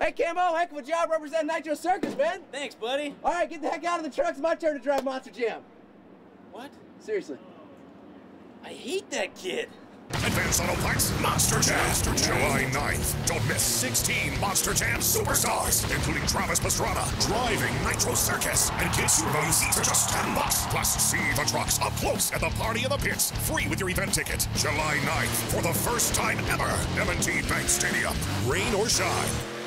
Hey, Camo, heck of a job representing Nitro Circus, man. Thanks, buddy. All right, get the heck out of the truck. It's my turn to drive Monster Jam. What? Seriously. I hate that kid. Advance Autoplex Monster Jam, July 9th. Don't miss 16 Monster Jam superstars, including Travis Pastrana, driving Nitro Circus, and kids who run seats for just $10. Plus, see the trucks up close at the Party of the Pits, free with your event ticket. July 9th, for the first time ever, M&T Bank Stadium. Rain or shine.